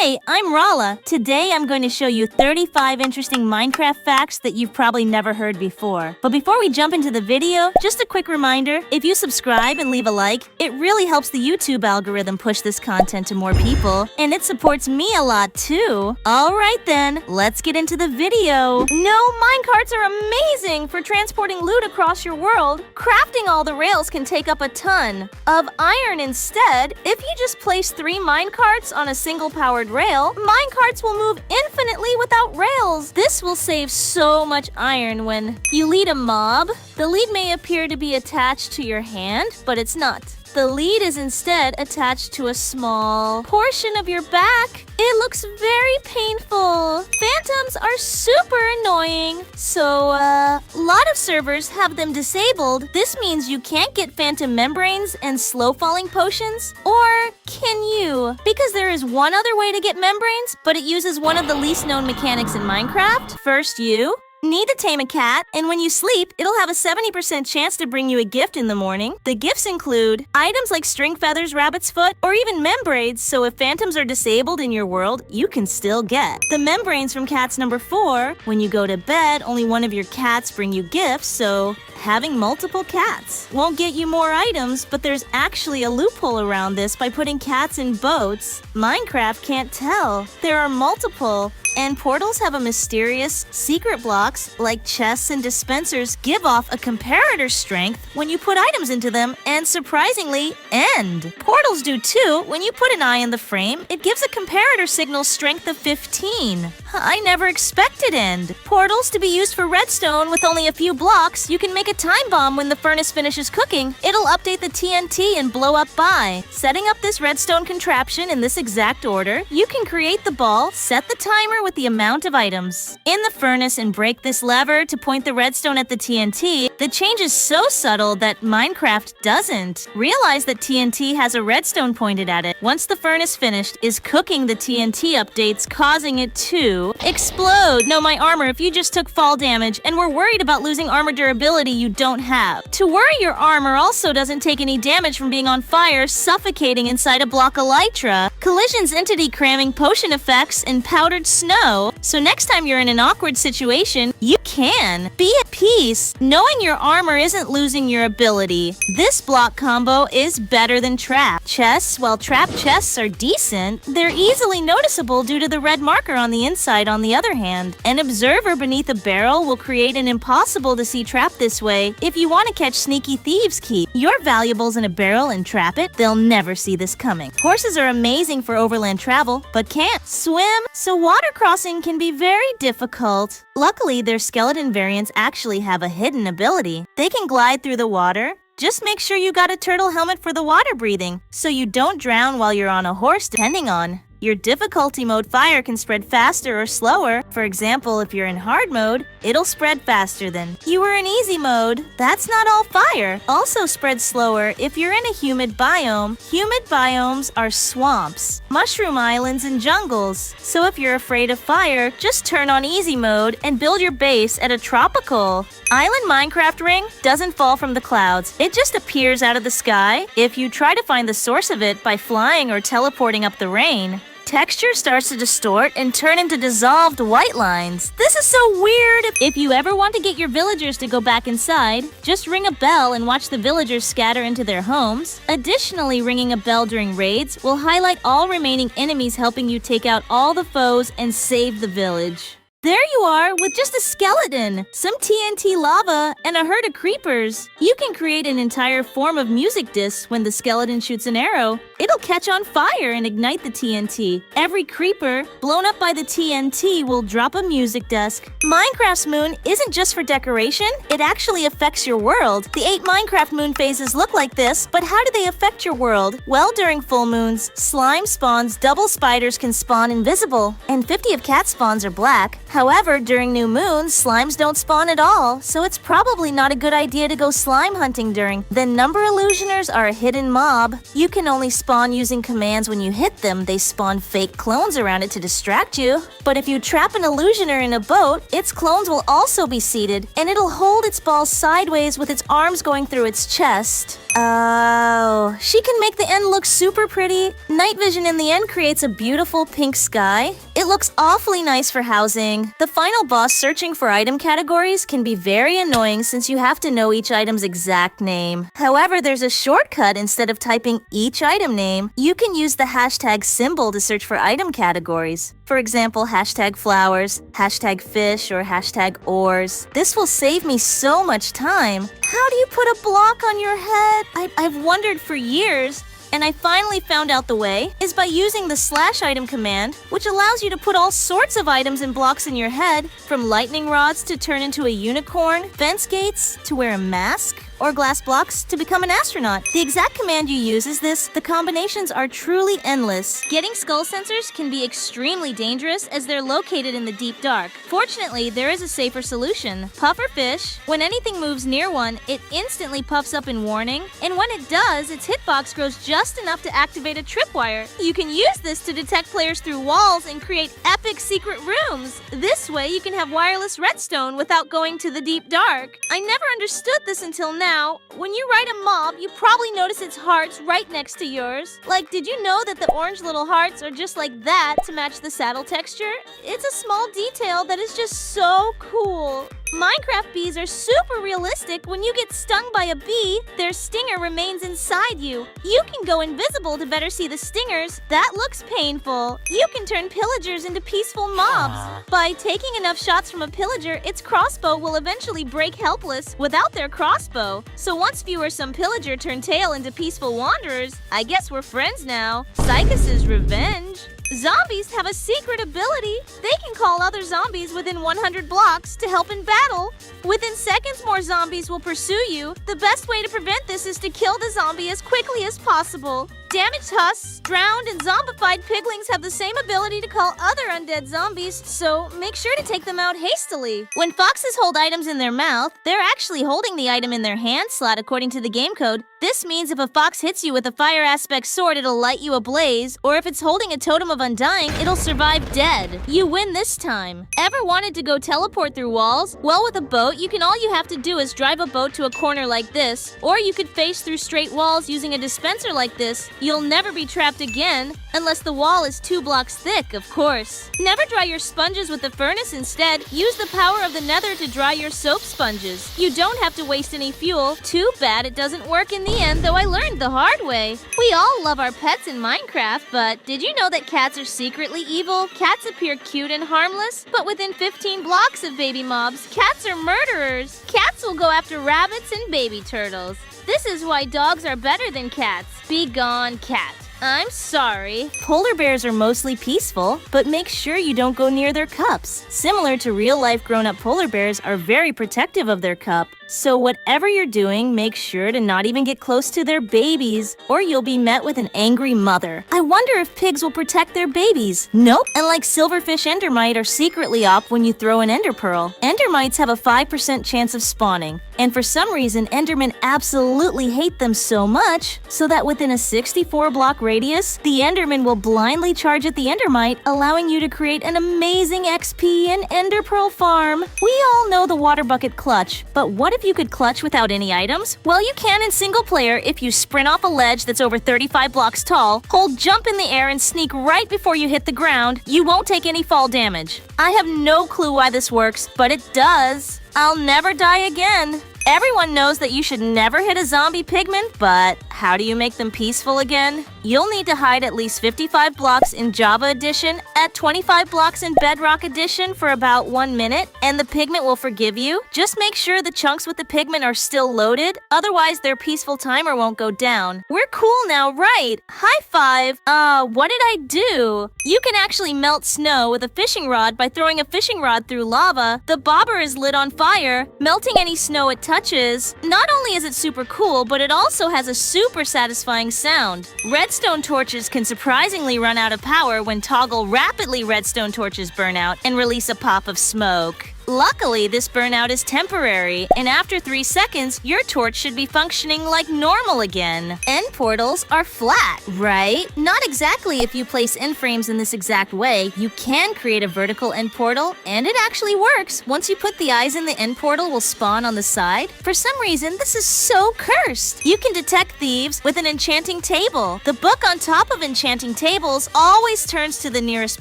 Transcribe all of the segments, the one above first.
Hey, I'm Rala. Today I'm going to show you 35 interesting Minecraft facts that you've probably never heard before. But before we jump into the video, just a quick reminder, if you subscribe and leave a like, it really helps the YouTube algorithm push this content to more people, and it supports me a lot too. Alright then, let's get into the video. No, minecarts are amazing for transporting loot across your world. Crafting all the rails can take up a ton of iron instead. If you just place 3 minecarts on a single powered rail, minecarts will move infinitely without rails. This will save so much iron when you lead a mob. The lead may appear to be attached to your hand, but it's not. The lead is instead attached to a small portion of your back. It looks very painful. Phantoms are super annoying, so a lot of servers have them disabled. This means you can't get phantom membranes and slow falling potions, or can you? Because there is one other way to get membranes, but it uses one of the least known mechanics in Minecraft. First, you need to tame a cat, and when you sleep, it'll have a 70% chance to bring you a gift in the morning. The gifts include items like string feathers, rabbit's foot, or even membranes, so if phantoms are disabled in your world, you can still get the membranes from cats number 4. When you go to bed, only one of your cats bring you gifts, so having multiple cats won't get you more items, but there's actually a loophole around this by putting cats in boats. Minecraft can't tell. There are multiple, and portals have a mysterious secret blocks like chests and dispensers give off a comparator strength when you put items into them, and surprisingly, end. Portals do too. When you put an eye in the frame, it gives a comparator signal strength of 15. I never expected end. Portals to be used for redstone with only a few blocks. You can make a time bomb when the furnace finishes cooking. It'll update the TNT and blow up by. Setting up this redstone contraption in this exact order, you can create the ball, set the timer with the amount of items in the furnace, and break this lever to point the redstone at the TNT. The change is so subtle that Minecraft doesn't realize that TNT has a redstone pointed at it. Once the furnace finished is cooking, the TNT updates, causing it to explode. No, my armor, if you just took fall damage and were worried about losing armor durability, you don't have to worry. Your armor also doesn't take any damage from being on fire, suffocating inside a block of elytra. Collisions, entity cramming, potion effects, and powdered snow. So next time you're in an awkward situation, you can be at peace knowing your armor isn't losing your ability. This block combo is better than trap chests. While trap chests are decent, they're easily noticeable due to the red marker on the inside. On the other hand, an observer beneath a barrel will create an impossible to see trap this way. If you want to catch sneaky thieves, keep your valuables in a barrel and trap it. They'll never see this coming. Horses are amazing for overland travel, but can't swim, so water crossing can be very difficult. Luckily, their skeleton variants actually have a hidden ability. They can glide through the water. Just make sure you got a turtle helmet for the water breathing, so you don't drown while you're on a horse. Depending on your difficulty mode, fire can spread faster or slower. For example, if you're in hard mode, it'll spread faster than you were in easy mode. That's not all fire. Also spreads slower if you're in a humid biome. Humid biomes are swamps, mushroom islands, and jungles. So if you're afraid of fire, just turn on easy mode and build your base at a tropical island. Minecraft ring doesn't fall from the clouds. It just appears out of the sky. If you try to find the source of it by flying or teleporting up the rain, texture starts to distort and turn into dissolved white lines. This is so weird. If you ever want to get your villagers to go back inside, just ring a bell and watch the villagers scatter into their homes. Additionally, ringing a bell during raids will highlight all remaining enemies, helping you take out all the foes and save the village. There you are with just a skeleton, some TNT lava, and a herd of creepers. You can create an entire form of music disc. When the skeleton shoots an arrow, it'll catch on fire and ignite the TNT. Every creeper blown up by the TNT will drop a music disc. Minecraft's moon isn't just for decoration, it actually affects your world. The 8 Minecraft moon phases look like this, but how do they affect your world? Well, during full moons, slime spawns, double spiders can spawn invisible, and 50 of cat spawns are black. However, during new moons, slimes don't spawn at all, so it's probably not a good idea to go slime hunting during. Then number illusioners are a hidden mob. You can only spawn spawn using commands when you hit them, they spawn fake clones around it to distract you. But if you trap an illusioner in a boat, its clones will also be seated, and it'll hold its ball sideways with its arms going through its chest. Oh, she can make the end look super pretty. Night vision in the end creates a beautiful pink sky. It looks awfully nice for housing. The final boss searching for item categories can be very annoying since you have to know each item's exact name. However, there's a shortcut. Instead of typing each item name, you can use the hashtag symbol to search for item categories. For example, hashtag flowers, hashtag fish, or hashtag oars. This will save me so much time. How do you put a block on your head? I've wondered for years, and I finally found out the way is by using the /item command, which allows you to put all sorts of items and blocks in your head, from lightning rods to turn into a unicorn, fence gates to wear a mask, or glass blocks to become an astronaut. The exact command you use is this. The combinations are truly endless. Getting skull sensors can be extremely dangerous as they're located in the deep dark. Fortunately, there is a safer solution. Puffer fish. When anything moves near one, it instantly puffs up in warning, and when it does, its hitbox grows just enough to activate a tripwire. You can use this to detect players through walls and create epic secret rooms. This way, you can have wireless redstone without going to the deep dark. I never understood this until now. When you ride a mob, you probably notice its hearts right next to yours. Like, did you know that the orange little hearts are just like that to match the saddle texture? It's a small detail that is just so cool. Minecraft bees are super realistic. When you get stung by a bee, their stinger remains inside you. You can go invisible to better see the stingers. That looks painful. You can turn pillagers into peaceful mobs. By taking enough shots from a pillager, its crossbow will eventually break helpless without their crossbow. So once viewers some pillager turn tail into peaceful wanderers, I guess we're friends now. Psychus's revenge. Zombies have a secret ability. They can call other zombies within 100 blocks to help in battle. Within seconds, more zombies will pursue you. The best way to prevent this is to kill the zombie as quickly as possible. Damaged husks, drowned, and zombified piglings have the same ability to call other undead zombies, so make sure to take them out hastily. When foxes hold items in their mouth, they're actually holding the item in their hand slot according to the game code. This means if a fox hits you with a fire aspect sword, it'll light you ablaze, or if it's holding a totem of undying, it'll survive dead. You win this time. Ever wanted to go teleport through walls? Well, with a boat, all you have to do is drive a boat to a corner like this, or you could face through straight walls using a dispenser like this. You'll never be trapped again, unless the wall is 2 blocks thick, of course. Never dry your sponges with the furnace. Instead, use the power of the nether to dry your soap sponges. You don't have to waste any fuel. Too bad it doesn't work in the end, though I learned the hard way. We all love our pets in Minecraft, but did you know that cats are secretly evil? Cats appear cute and harmless, but within 15 blocks of baby mobs, cats are murderers. Cats will go after rabbits and baby turtles. This is why dogs are better than cats. Be gone, cat. I'm sorry. Polar bears are mostly peaceful, but make sure you don't go near their cups. Similar to real-life grown-up polar bears are very protective of their cup. So whatever you're doing, make sure to not even get close to their babies, or you'll be met with an angry mother. I wonder if pigs will protect their babies. Nope. And like silverfish endermite are secretly op when you throw an ender pearl. Endermites have a 5% chance of spawning. And for some reason, endermen absolutely hate them so much, so that within a 64-block radius, the enderman will blindly charge at the endermite, allowing you to create an amazing XP and ender pearl farm. We all know the water bucket clutch, but what if you could clutch without any items? Well, you can in single player if you sprint off a ledge that's over 35 blocks tall, hold jump in the air and sneak right before you hit the ground. You won't take any fall damage. I have no clue why this works, but it does. I'll never die again. Everyone knows that you should never hit a zombie pigman, but how do you make them peaceful again? You'll need to hide at least 55 blocks in Java Edition, at 25 blocks in Bedrock Edition for about 1 minute, and the pigment will forgive you. Just make sure the chunks with the pigment are still loaded, otherwise their peaceful timer won't go down. We're cool now, right? High five. What did I do? You can actually melt snow with a fishing rod by throwing a fishing rod through lava. The bobber is lit on fire, melting any snow it touches. Not only is it super cool, but it also has a super satisfying sound. Redstone torches can surprisingly run out of power when toggle rapidly redstone torches burn out and release a pop of smoke. Luckily, this burnout is temporary, and after 3 seconds, your torch should be functioning like normal again. End portals are flat, right? Not exactly if you place end frames in this exact way. You can create a vertical end portal, and it actually works. Once you put the eyes in, the end portal will spawn on the side. For some reason, this is so cursed. You can detect thieves with an enchanting table. The book on top of enchanting tables always turns to the nearest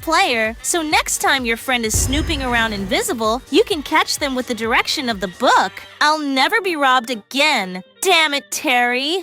player, so next time your friend is snooping around invisible, you can catch them with the direction of the book. I'll never be robbed again. Damn it, Terry!